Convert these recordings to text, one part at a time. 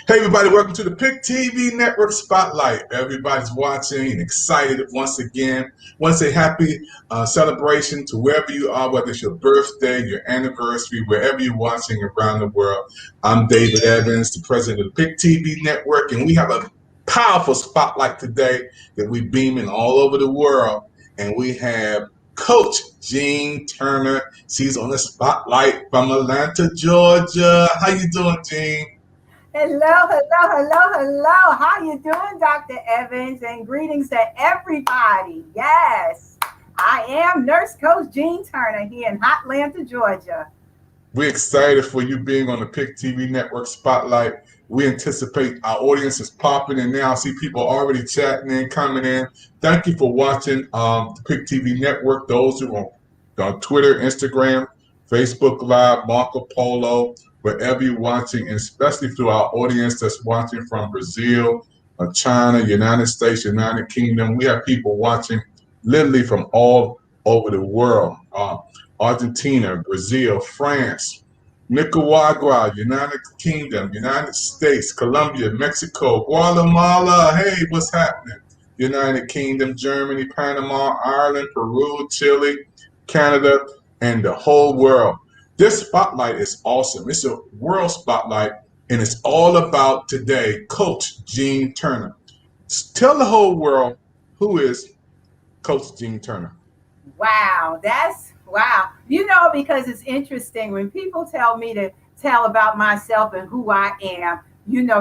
Hey everybody, welcome to the Pick TV Network Spotlight. Everybody's watching and excited once again. Want to say happy celebration to wherever you are, whether it's your birthday, your anniversary, wherever you're watching around the world. I'm David Evans, the president of the Pick TV Network, and we have a powerful spotlight today that we're beaming all over the world. And we have Coach Jean Turner. She's on the spotlight from Atlanta, Georgia. How you doing, Jean? Hello. How you doing, Dr. Evans? And greetings to everybody. Yes, I am Nurse Coach Jean Turner here in Atlanta, Georgia. We're excited for you being on the Pick TV Network Spotlight. We anticipate our audience is popping in now. I see people already chatting in, coming in. Thank you for watching the Pick TV Network. Those who are on Twitter, Instagram, Facebook Live, Marco Polo, wherever you're watching, and especially to our audience that's watching from Brazil, China, United States, United Kingdom. We have people watching literally from all over the world. Argentina, Brazil, France, Nicaragua, United Kingdom, United States, Colombia, Mexico, Guatemala. Hey, what's happening? United Kingdom, Germany, Panama, Ireland, Peru, Chile, Canada, and the whole world. This spotlight is awesome. It's a world spotlight, and it's all about today, Coach Jean Turner. Tell the whole world who is Coach Jean Turner. Wow. Because it's interesting when people tell me to tell about myself and who I am.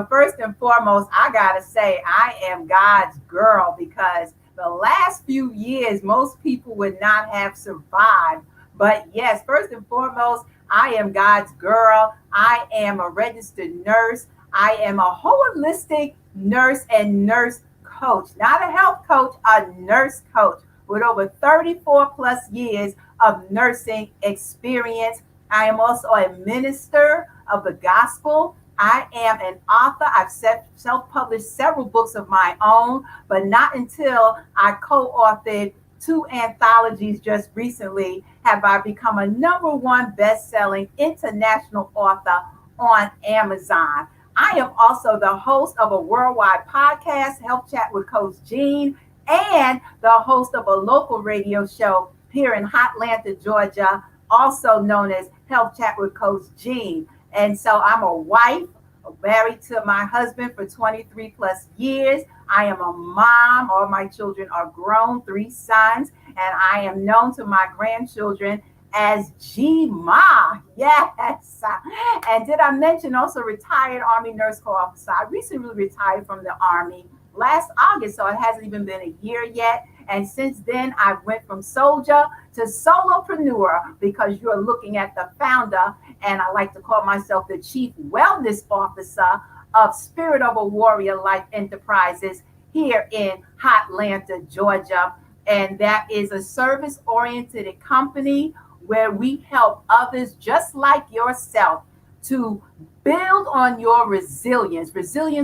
First and foremost, I gotta say I am God's girl because the last few years, most people would not have survived. But yes, first and foremost, I am God's girl. I am a registered nurse. I am a holistic nurse and nurse coach, not a health coach, a nurse coach with over 34 plus years of nursing experience. I am also a minister of the gospel. I am an author. I've self-published several books of my own, but not until I co-authored 2 anthologies just recently have I become a #1 best-selling international author on Amazon. I am also the host of a worldwide podcast, Health Chat with Coach Jean, and the host of a local radio show here in Atlanta, Georgia, also known as Health Chat with Coach Jean. And so I'm a wife, married to my husband for 23 plus years. I am a mom. All my children are grown, 3 sons, and I am known to my grandchildren as G-Ma. Yes. And did I mention also retired Army Nurse Corps officer? I recently retired from the Army last August, so it hasn't even been a year yet. And since then, I went from soldier to solopreneur because you're looking at the founder, and I like to call myself the chief wellness officer of Spirit of a Warrior Life Enterprises here in Atlanta, Georgia. And that is a service-oriented company where we help others just like yourself to build on your resilience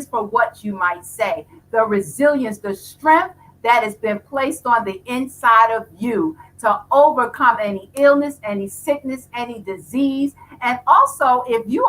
for what you might say, the resilience, the strength that has been placed on the inside of you to overcome any illness, any sickness, any disease. And also, if you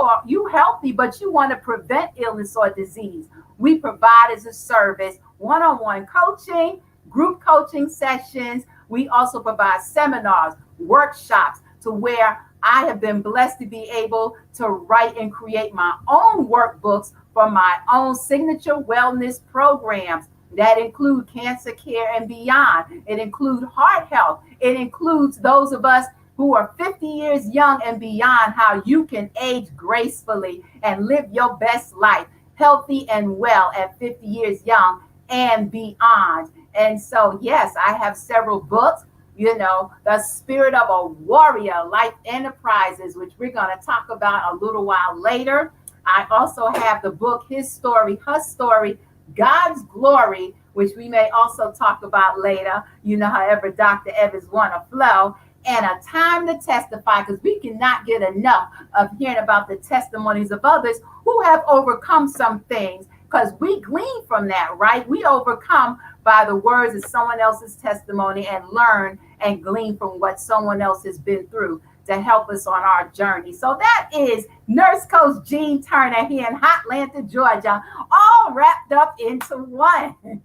healthy, but you want to prevent illness or disease, we provide as a service one-on-one coaching, group coaching sessions. We also provide seminars, workshops to where I have been blessed to be able to write and create my own workbooks for my own signature wellness programs that include cancer care and beyond. It includes heart health. It includes those of us who are 50 years young and beyond, how you can age gracefully and live your best life, healthy and well at 50 years young and beyond. And so, yes, I have several books. The Spirit of a Warrior Life Enterprises, which we're going to talk about a little while later. I also have the book, His Story, Her Story, God's Glory, which we may also talk about later. However, Dr. Evans want to flow. And A Time to Testify, because we cannot get enough of hearing about the testimonies of others who have overcome some things, because we glean from that, right? We overcome by the words of someone else's testimony and learn and glean from what someone else has been through. to help us on our journey. So that is Nurse Coach Jean Turner here in Hotlanta, Georgia, all wrapped up into one.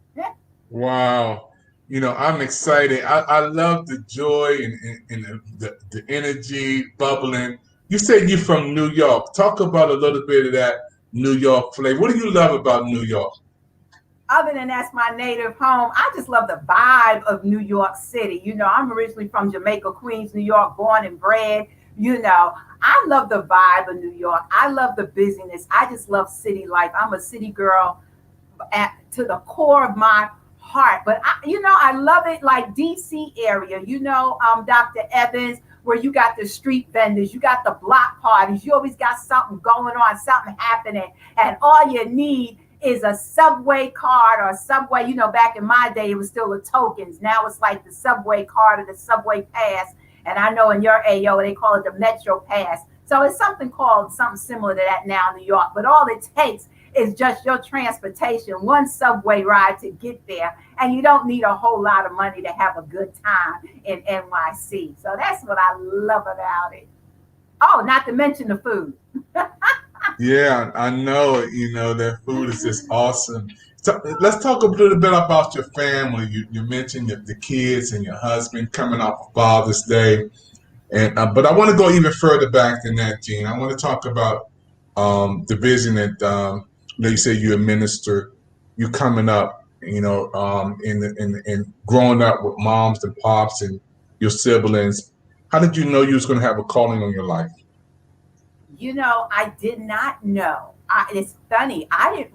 Wow. I'm excited. I love the joy and the energy bubbling. You said you're from New York. Talk about a little bit of that New York flavor. What do you love about New York? Other than that's my native home, I just love the vibe of New York City. I'm originally from Jamaica, Queens, New York, born and bred. I love the vibe of New York. I love the busyness. I just love city life. I'm a city girl to the core of my heart. But I love it like DC area. Dr. Evans, where you got the street vendors, you got the block parties. You always got something going on, something happening, and all you need is a subway card or a subway. Back in my day, it was still the tokens. Now it's like the subway card or the subway pass. And I know in your AO, they call it the Metro Pass. So it's something similar to that now in New York. But all it takes is just your transportation, one subway ride to get there. And you don't need a whole lot of money to have a good time in NYC. So that's what I love about it. Oh, not to mention the food. Yeah, I know. That food is just awesome. So let's talk a little bit about your family. You mentioned the kids and your husband coming off of Father's Day, and but I want to go even further back than that, Jean. I want to talk about the vision that you say you administer. You coming up, in growing up with moms and pops and your siblings. How did you know you was going to have a calling on your life? I did not know. It's funny. I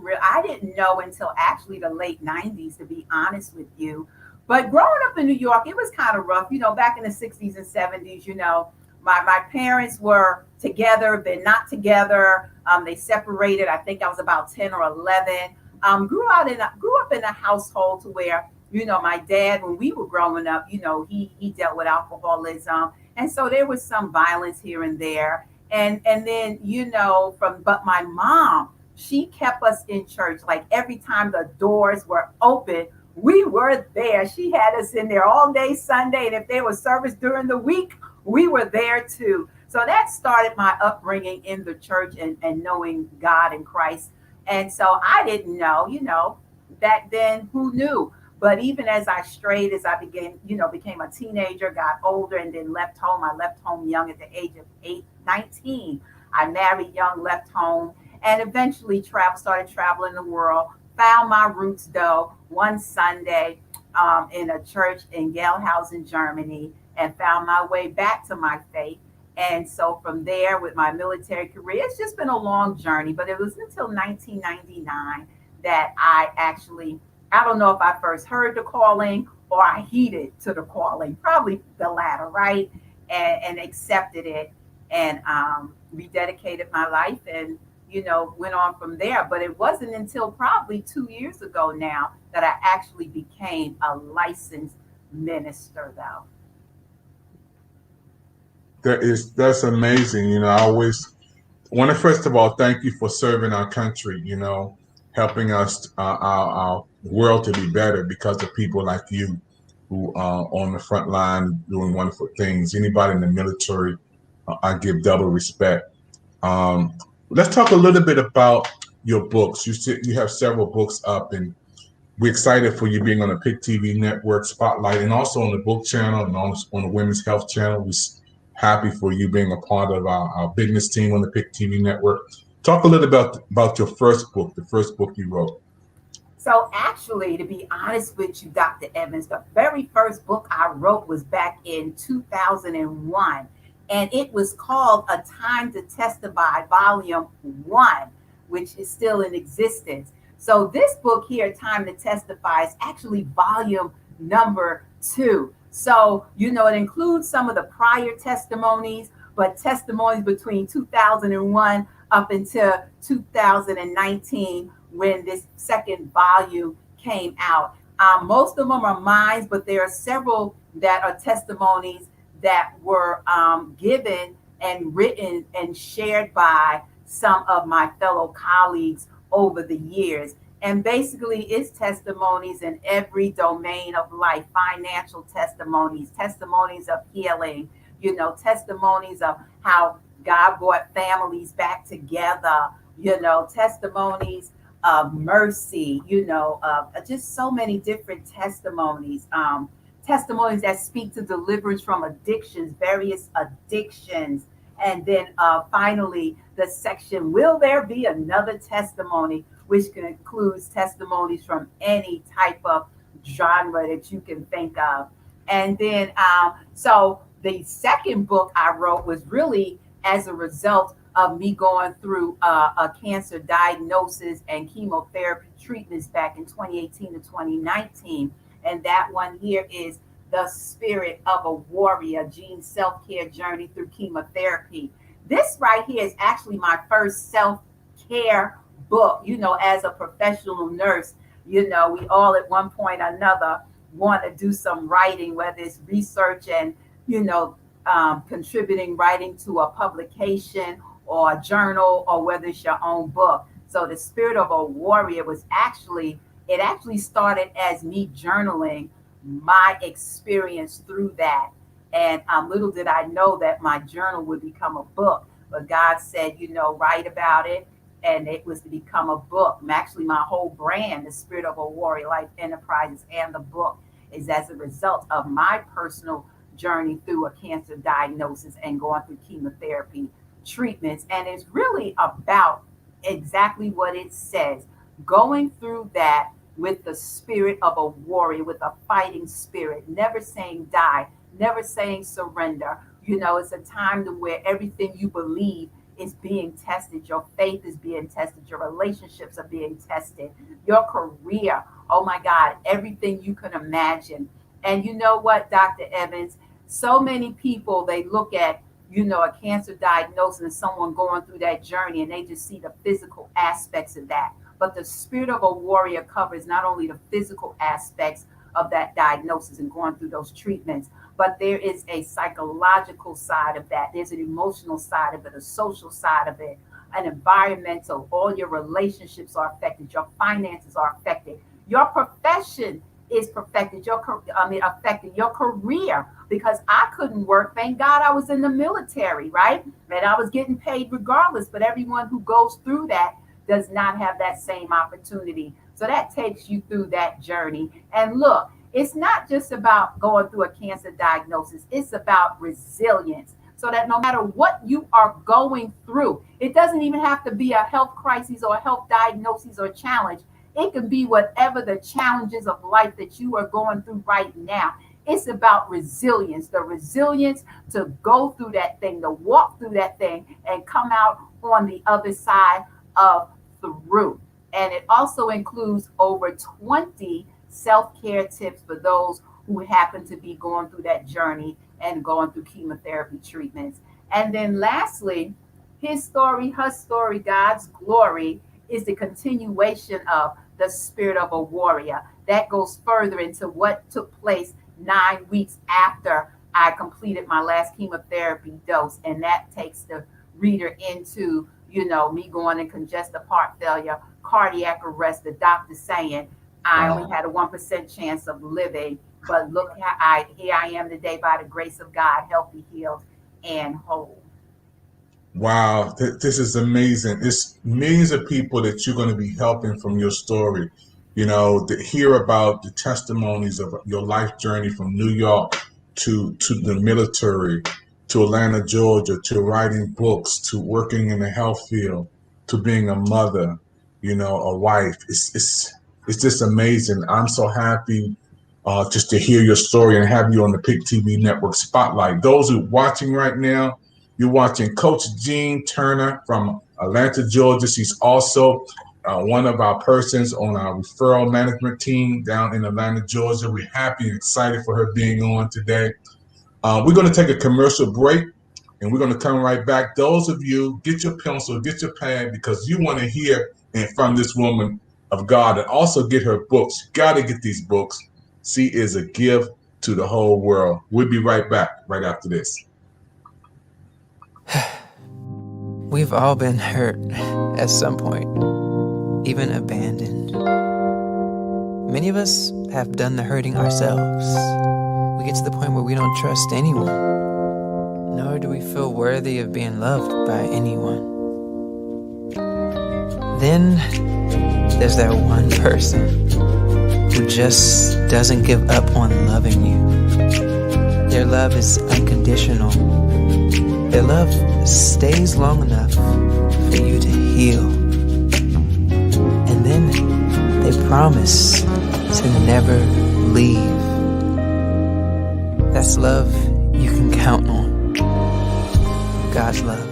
didn't know until actually the late 90s, to be honest with you. But growing up in New York, it was kind of rough. Back in the 60s and 70s, my parents were together, then not together. They separated. I think I was about 10 or 11. Grew up in a household to where, my dad, when we were growing up, he dealt with alcoholism. And so there was some violence here and there. And then, but my mom, she kept us in church. Like every time the doors were open, we were there. She had us in there all day Sunday. And if there was service during the week, we were there too. So that started my upbringing in the church and knowing God and Christ. And so I didn't know, back then, who knew? But even as I strayed, as I became a teenager, got older, and then left home. I left home young at the age of 19. I married young, left home, and eventually started traveling the world. Found my roots, though, one Sunday in a church in Gelnhausen, Germany, and found my way back to my faith. And so from there, with my military career, it's just been a long journey. But it was until 1999 that I don't know if I first heard the calling or I heeded to the calling, probably the latter, right? And accepted it and rededicated my life and, went on from there. But it wasn't until probably 2 years ago now that I actually became a licensed minister, though. That's amazing. I always want to first of all thank you for serving our country. Helping us our world to be better because of people like you who are on the front line doing wonderful things. Anybody in the military, I give double respect. Let's talk a little bit about your books. You have several books up, and we're excited for you being on the PIC TV network spotlight, and also on the book channel and on the Women's Health channel. We're happy for you being a part of our business team on the PIC TV network. Talk a little about your first book, the first book you wrote. So actually, to be honest with you, Dr. Evans, the very first book I wrote was back in 2001. And it was called A Time to Testify, Volume 1, which is still in existence. So this book here, Time to Testify, is actually volume number 2. So, it includes some of the prior testimonies, but testimonies between 2001 up until 2019 when this second volume came out. Most of them are mine, but there are several that are testimonies that were given and written and shared by some of my fellow colleagues over the years. And basically, it's testimonies in every domain of life, financial testimonies, testimonies of healing, testimonies of how God brought families back together, testimonies of mercy, just so many different testimonies. Testimonies that speak to deliverance from addictions, various addictions. And then finally, the section, Will There Be Another Testimony, which includes testimonies from any type of genre that you can think of. And then, so the second book I wrote was really as a result of me going through a cancer diagnosis and chemotherapy treatments back in 2018 to 2019. And that one here is The Spirit of a Warrior, Jean's self-care journey through chemotherapy. This right here is actually my first self-care book. As a professional nurse, we all at one point or another want to do some writing, whether it's research and, contributing writing to a publication or a journal, or whether it's your own book. So The Spirit of a Warrior it actually started as me journaling my experience through that. And little did I know that my journal would become a book. But God said, write about it. And it was to become a book. Actually, my whole brand, The Spirit of a Warrior Life Enterprises, and the book is as a result of my personal journey through a cancer diagnosis and going through chemotherapy treatments. And it's really about exactly what it says, going through that with the spirit of a warrior, with a fighting spirit, never saying die, never saying surrender. It's a time to where everything you believe is being tested. Your faith is being tested. Your relationships are being tested. Your career, oh my God, everything you can imagine. And you know what, Dr. Evans, so many people, they look at, a cancer diagnosis and someone going through that journey, and they just see the physical aspects of that. But the Spirit of a Warrior covers not only the physical aspects of that diagnosis and going through those treatments, but there is a psychological side of that. There's an emotional side of it, a social side of it, an environmental. All your relationships are affected. Your finances are affected. Your profession is affected. Affected your career, because I couldn't work. Thank God I was in the military, right? And I was getting paid regardless. But everyone who goes through that does not have that same opportunity. So that takes you through that journey. And look, it's not just about going through a cancer diagnosis. It's about resilience. So that no matter what you are going through, it doesn't even have to be a health crisis or a health diagnosis or challenge. It can be whatever the challenges of life that you are going through right now. It's about resilience, the resilience to go through that thing, to walk through that thing and come out on the other side of through. And it also includes over 20 self-care tips for those who happen to be going through that journey and going through chemotherapy treatments. And then lastly, his story, her story, God's glory, is the continuation of The Spirit of a Warrior. That goes further into what took place 9 weeks after I completed my last chemotherapy dose. And that takes the reader into, me going in congestive heart failure, cardiac arrest, the doctor saying I only had a 1% chance of living. But look, here I am today by the grace of God, healthy, healed, and whole. Wow, this is amazing. It's millions of people that you're going to be helping from your story. To hear about the testimonies of your life journey from New York to the military, to Atlanta, Georgia, to writing books, to working in the health field, to being a mother, a wife. It's just amazing. I'm so happy just to hear your story and have you on the PIC TV Network Spotlight. Those who are watching right now, you're watching Coach Jean Turner from Atlanta, Georgia. She's also one of our persons on our referral management team down in Atlanta, Georgia. We're happy and excited for her being on today. We're going to take a commercial break, and we're going to come right back. Those of you, get your pencil, get your pad, because you want to hear from this woman of God and also get her books. You got to get these books. She is a gift to the whole world. We'll be right back right after this. We've all been hurt at some point, even abandoned. Many of us have done the hurting ourselves. We get to the point where we don't trust anyone. nor do we feel worthy of being loved by anyone. Then there's that one person who just doesn't give up on loving you. Their love is unconditional. Their love stays long enough for you to heal. And then they promise to never leave. That's love you can count on. God's love.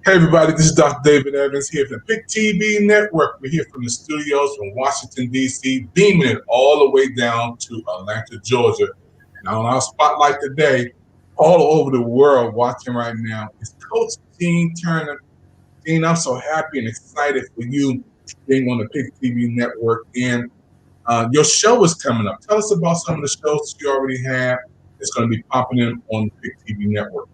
Hey everybody, this is Dr. David Evans here from the Pick TV Network. We're here from the studios from Washington, D.C., beaming it all the way down to Atlanta, Georgia. And on our spotlight today, all over the world watching right now, is Coach Gene Turner. Gene, I'm so happy and excited for you being on the Pick TV Network. And your show is coming up. Tell us about some of the shows you already have that's going to be popping in on the Pick TV Network.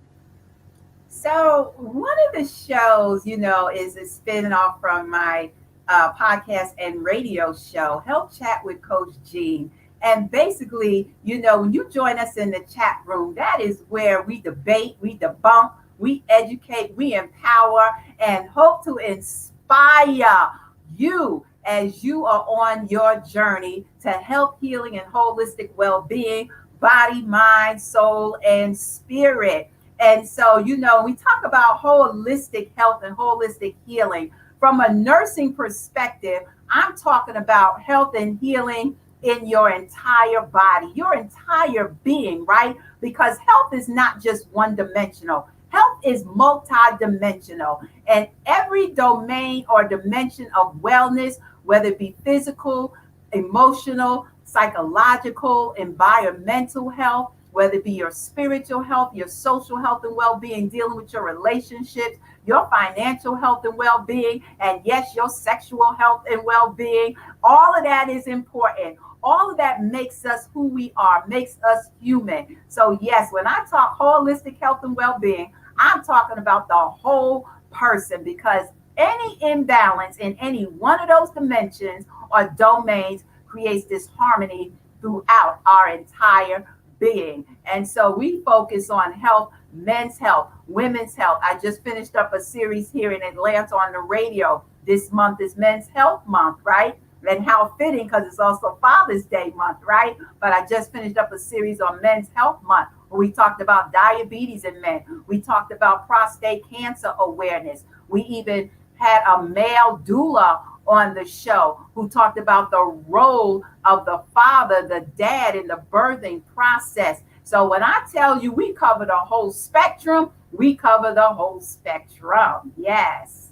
So one of the shows, is a spin-off from my podcast and radio show, Health Chat with Coach Gene. And basically, when you join us in the chat room, that is where we debate, we debunk, we educate, we empower, and hope to inspire you as you are on your journey to health, healing, and holistic well-being, body, mind, soul, and spirit. And so, we talk about holistic health and holistic healing. From a nursing perspective, I'm talking about health and healing in your entire body, your entire being, right? Because health is not just one-dimensional. Health is multi-dimensional. And every domain or dimension of wellness, whether it be physical, emotional, psychological, environmental health, whether it be your spiritual health, your social health and well-being, dealing with your relationships, your financial health and well-being, and yes, your sexual health and well-being, all of that is important. All of that makes us who we are, makes us human. So yes, when I talk holistic health and well-being, I'm talking about the whole person, because any imbalance in any one of those dimensions or domains creates disharmony throughout our entire being. And so we focus on health, men's health, women's health. I just finished up a series here in Atlanta on the radio. This month is Men's Health Month, right? And how fitting, because it's also Father's Day month, right? But I just finished up a series on Men's Health Month, where we talked about diabetes in men. We talked about prostate cancer awareness. We even had a male doula on the show who talked about the role of the father, the dad in the birthing process. So when I tell you we cover the whole spectrum, we cover the whole spectrum. Yes.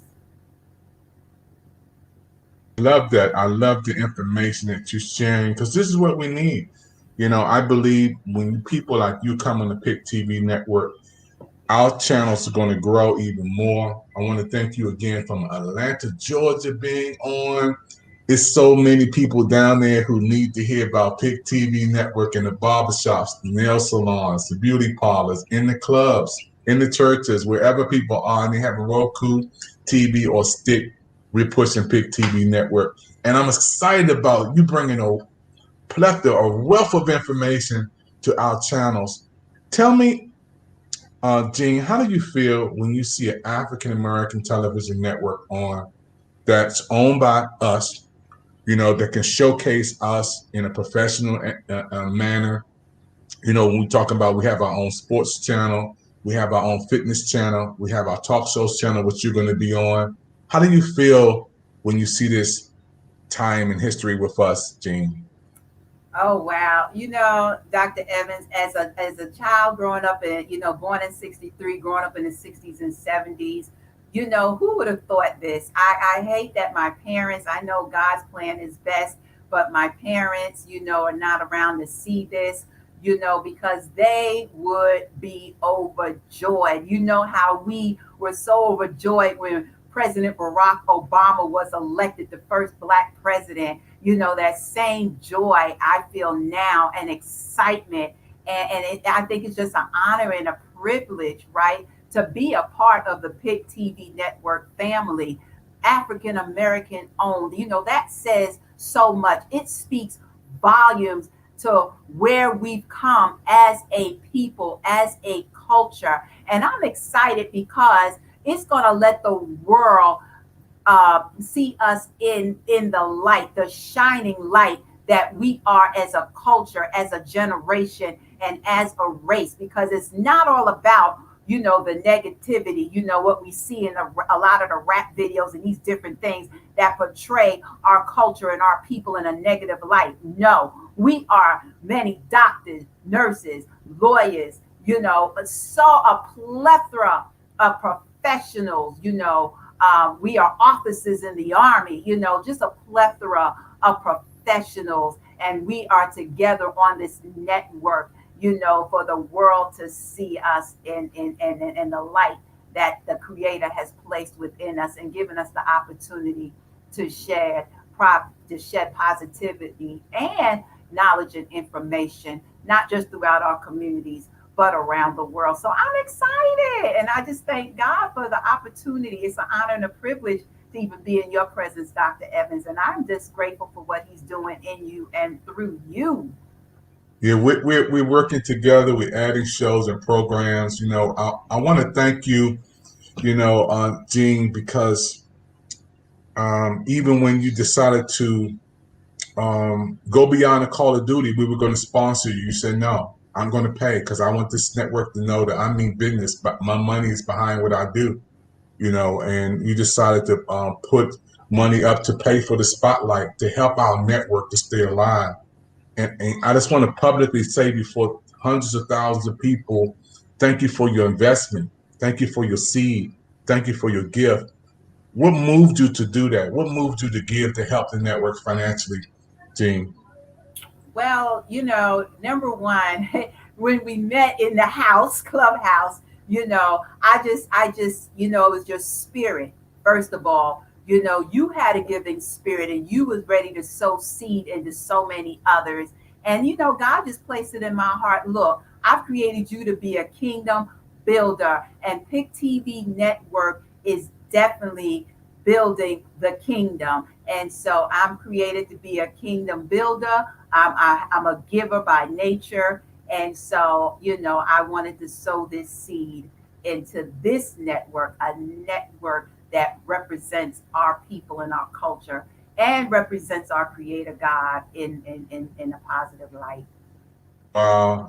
Love that. I love the information that you're sharing, because this is what we need. I believe when people like you come on the Pick TV Network, our channels are going to grow even more. I want to thank you again from Atlanta, Georgia, being on. It's so many people down there who need to hear about Pick TV Network in the barbershops, the nail salons, the beauty parlors, in the clubs, in the churches, wherever people are, and they have a Roku TV or stick. We're pushing Pick TV Network. And I'm excited about you bringing a plethora, a wealth of information to our channels. Tell me, Gene, how do you feel when you see an African-American television network on that's owned by us, that can showcase us in a professional manner. When we talk about, we have our own sports channel, we have our own fitness channel, we have our talk shows channel, which you're going to be on. How do you feel when you see this time in history with us, Jean? Oh wow. Dr. Evans, as a child growing up in, born in 63, growing up in the 60s and 70s, who would have thought this? I hate that my parents, I know God's plan is best, but my parents, are not around to see this, because they would be overjoyed. You know how we were so overjoyed when President Barack Obama was elected the first Black president. That same joy I feel now, and excitement. I think it's just an honor and a privilege, right, to be a part of the PIC TV network family, African American owned. That says so much. It speaks volumes to where we've come as a people, as a culture. And I'm excited because it's going to let the world see us in the light, the shining light that we are as a culture, as a generation, and as a race, because it's not all about, the negativity, what we see in a lot of the rap videos and these different things that portray our culture and our people in a negative light. No, we are many doctors, nurses, lawyers, so a plethora of professionals, we are officers in the Army, just a plethora of professionals. And we are together on this network, for the world to see us in the light that the Creator has placed within us, and given us the opportunity to shed positivity and knowledge and information, not just throughout our communities, but around the world. So I'm excited. And I just thank God for the opportunity. It's an honor and a privilege to even be in your presence, Dr. Evans. And I'm just grateful for what he's doing in you and through you. Yeah, we're working together. We're adding shows and programs. I want to thank you, Jean, because even when you decided to go beyond the Call of Duty, we were going to sponsor you. You said, no, I'm going to pay because I want this network to know that I mean business, but my money is behind what I do, and you decided to put money up to pay for the spotlight to help our network to stay alive. And I just want to publicly say before hundreds of thousands of people, thank you for your investment. Thank you for your seed. Thank you for your gift. What moved you to do that? What moved you to give to help the network financially, Jean? Well, number one, when we met in the clubhouse, I just, it was your spirit, first of all. You had a giving spirit, and you was ready to sow seed into so many others. And, God just placed it in my heart. Look, I've created you to be a kingdom builder, and PIC TV network is definitely building the kingdom. And so I'm created to be a kingdom builder. I'm a giver by nature. And so, I wanted to sow this seed into this network, a network that represents our people and our culture, and represents our Creator God in a positive light.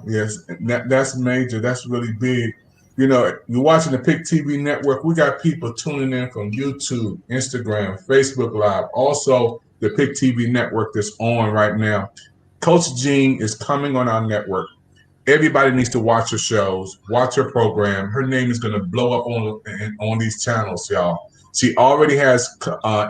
Yes, that's major. That's really big. You're watching the PIC TV network. We got people tuning in from YouTube, Instagram, Facebook Live, also the PIC TV network that's on right now. Coach Jean is coming on our network. Everybody needs to watch her shows, watch her program. Her name is going to blow up on these channels, y'all. She already has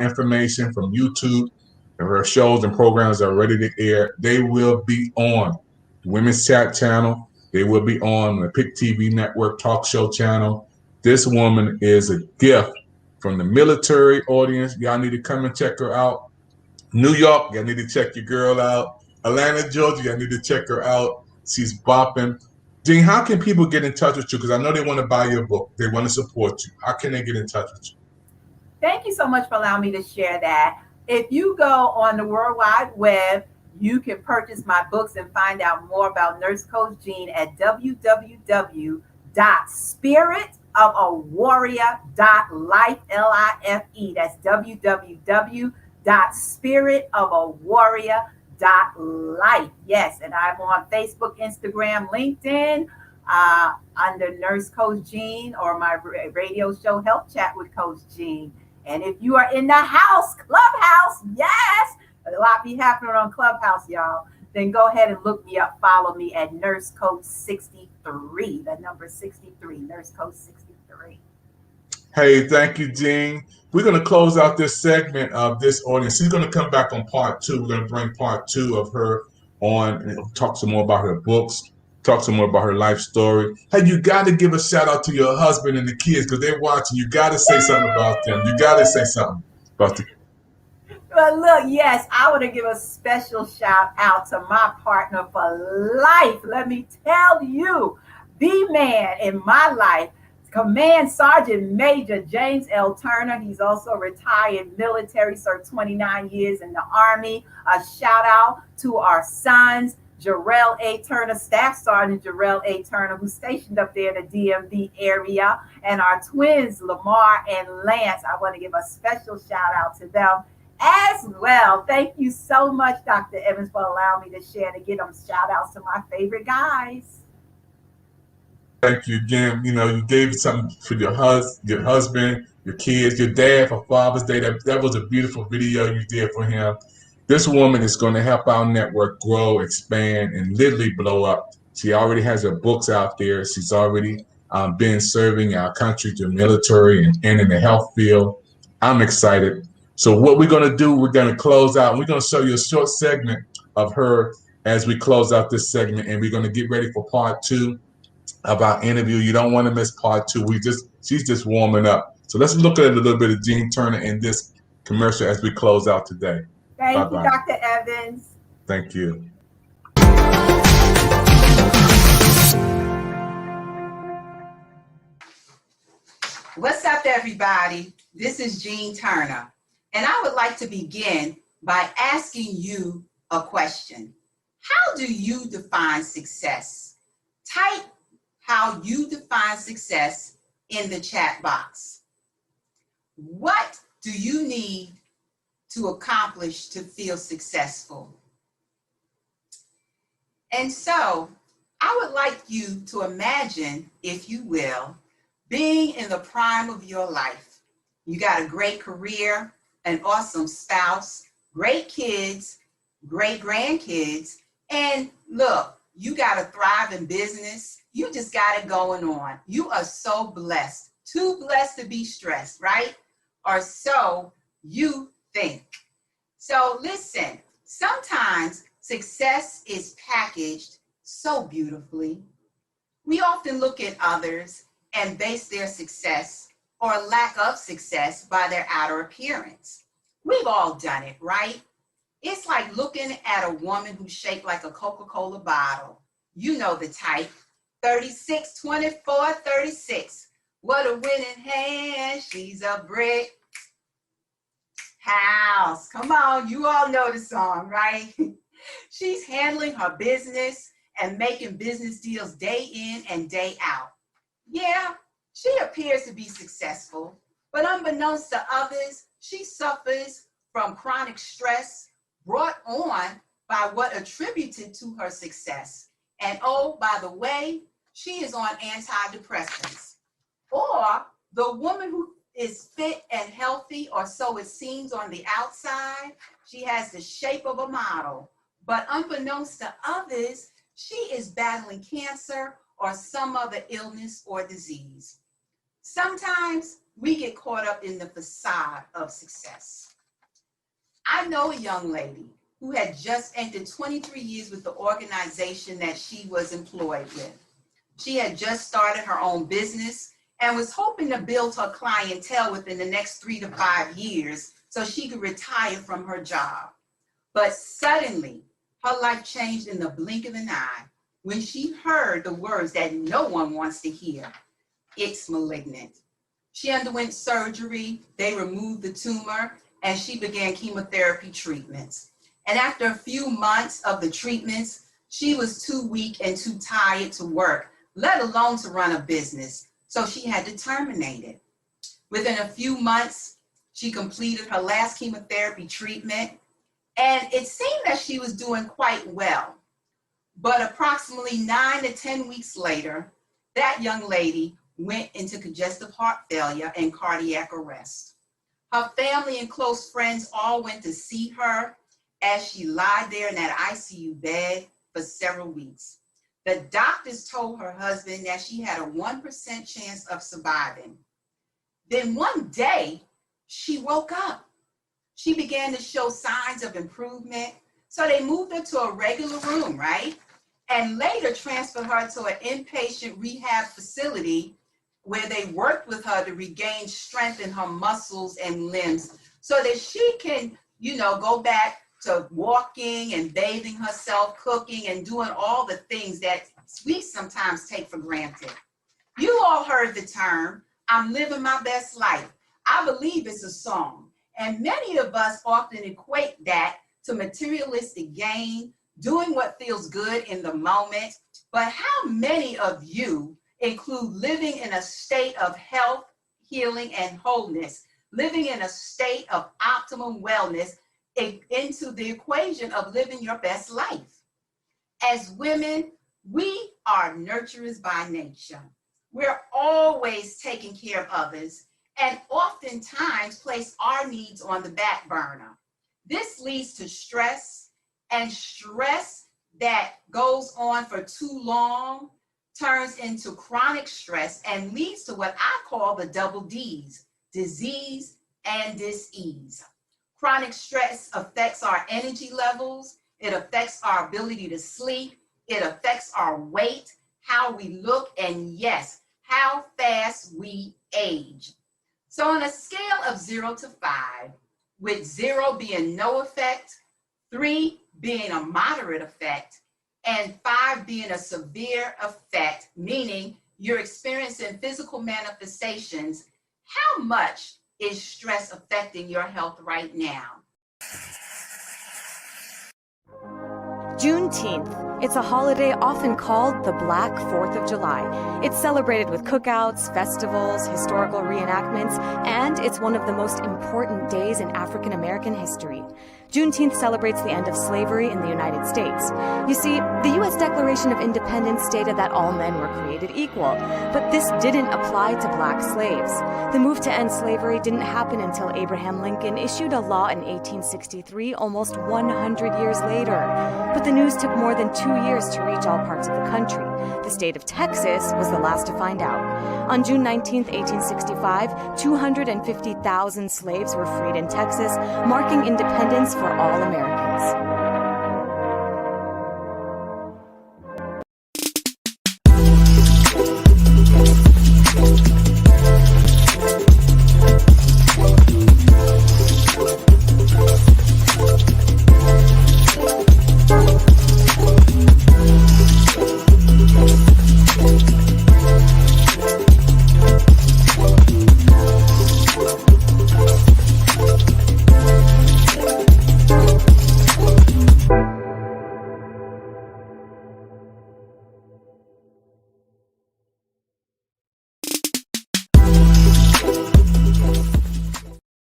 information from YouTube, and her shows and programs are ready to air. They will be on the Women's Chat channel. They will be on the PIC TV network talk show channel. This woman is a gift from the military audience. Y'all need to come and check her out. New York, y'all need to check your girl out. Atlanta, Georgia, y'all need to check her out. She's bopping. Jean, how can people get in touch with you? Because I know they want to buy your book. They want to support you. How can they get in touch with you? Thank you so much for allowing me to share that. If you go on the World Wide Web, you can purchase my books and find out more about Nurse Coach Jean at www.spirit of a warrior.life, L-I-F-E. That's www.spiritofAwarrior.life. Yes, and I'm on Facebook, Instagram, LinkedIn, under Nurse Coach Jean, or my radio show Health Chat with Coach Jean. And if you are in the house, Clubhouse, yes, a lot be happening on Clubhouse, y'all. Then go ahead and look me up. Follow me at Nurse Coach 63. The number 63, Nurse Coach 63. Hey, thank you, Jean. We're going to close out this segment of this audience. She's going to come back on part 2. We're going to bring part 2 of her on and talk some more about her books, talk some more about her life story. Hey, you got to give a shout out to your husband and the kids because they're watching. You got to say something about them. You got to say something about them. Well, look, yes, I want to give a special shout out to my partner for life. Let me tell you, the man in my life, Command Sergeant Major James L. Turner. He's also retired military, served 29 years in the Army. A shout out to our sons, Jarrell A. Turner, Staff Sergeant Jarrell A. Turner, who's stationed up there in the DMV area, and our twins, Lamar and Lance. I want to give a special shout out to them as well. Thank you so much, Dr. Evans, for allowing me to share and give them shout outs to my favorite guys. Thank you again. You know, you gave something for your husband, your kids, your dad for Father's Day. That was a beautiful video you did for him. This woman is going to help our network grow, expand, and literally blow up. She already has her books out there. She's already been serving our country, the military, and in the health field. I'm excited. So what we're going to do, we're going to close out. We're going to show you a short segment of her as we close out this segment, and we're going to get ready for part 2 of our interview. You don't want to miss part 2. She's just warming up. So let's look at a little bit of Jean Turner in this commercial as we close out today. Thank you, Dr. Evans. Thank you. What's up, everybody? This is Jean Turner, and I would like to begin by asking you a question. How do you define success? Type how you define success in the chat box. What do you need to accomplish to feel successful? And so I would like you to imagine, if you will, being in the prime of your life. You got a great career, an awesome spouse, great kids, great grandkids, and look, you got a thriving business. You just got it going on. You are so blessed, too blessed to be stressed, right? Or so you think. So listen, sometimes success is packaged so beautifully. We often look at others and base their success or lack of success by their outer appearance. We've all done it, right? It's like looking at a woman who's shaped like a Coca-Cola bottle. You know the type, 36, 24, 36. What a winning hand, she's a brick house. Come on, you all know the song, right? She's handling her business and making business deals day in and day out. Yeah, she appears to be successful, but unbeknownst to others, she suffers from chronic stress brought on by what attributed to her success. And oh, by the way, she is on antidepressants. Or the woman who is fit and healthy, or so it seems on the outside, she has the shape of a model, but unbeknownst to others, she is battling cancer or some other illness or disease. Sometimes we get caught up in the facade of success. I know a young lady who had just entered 23 years with the organization that she was employed with. She had just started her own business and was hoping to build her clientele within the next 3 to 5 years so she could retire from her job. But suddenly, her life changed in the blink of an eye when she heard the words that no one wants to hear. It's malignant. She underwent surgery, they removed the tumor, and she began chemotherapy treatments. And after a few months of the treatments, she was too weak and too tired to work, let alone to run a business. so she had to terminate it. Within a few months, she completed her last chemotherapy treatment, and it seemed that she was doing quite well. But approximately 9 to 10 weeks later, that young lady went into congestive heart failure and cardiac arrest. Her family and close friends all went to see her as she lied there in that ICU bed for several weeks. The doctors told her husband that she had a 1% chance of surviving. Then one day, she woke up. She began to show signs of improvement. So they moved her to a regular room, right? And later transferred her to an inpatient rehab facility where they worked with her to regain strength in her muscles and limbs so that she can, go back to walking and bathing herself, cooking, and doing all the things that we sometimes take for granted. You all heard the term, I'm living my best life. I believe it's a song. And many of us often equate that to materialistic gain, doing what feels good in the moment. But how many of you include living in a state of health, healing, and wholeness, living in a state of optimum wellness into the equation of living your best life? As women, we are nurturers by nature. We're always taking care of others and oftentimes place our needs on the back burner. This leads to stress, and stress that goes on for too long turns into chronic stress and leads to what I call the double D's, disease and dis-ease. Chronic stress affects our energy levels. It affects our ability to sleep. It affects our weight, how we look, and yes, how fast we age. So on a scale of 0 to 5, with 0 being no effect, 3 being a moderate effect, and 5 being a severe effect, meaning you're experiencing physical manifestations, how much is stress affecting your health right now? Juneteenth. It's a holiday often called the Black 4th of July. It's celebrated with cookouts, festivals, historical reenactments, and it's one of the most important days in African American history. Juneteenth celebrates the end of slavery in the United States. You see, the U.S. Declaration of Independence stated that all men were created equal, but this didn't apply to black slaves. The move to end slavery didn't happen until Abraham Lincoln issued a law in 1863, almost 100 years later. But the news took more than 2 years to reach all parts of the country. The state of Texas was the last to find out. On June 19, 1865, 250,000 slaves were freed in Texas, marking independence for all Americans.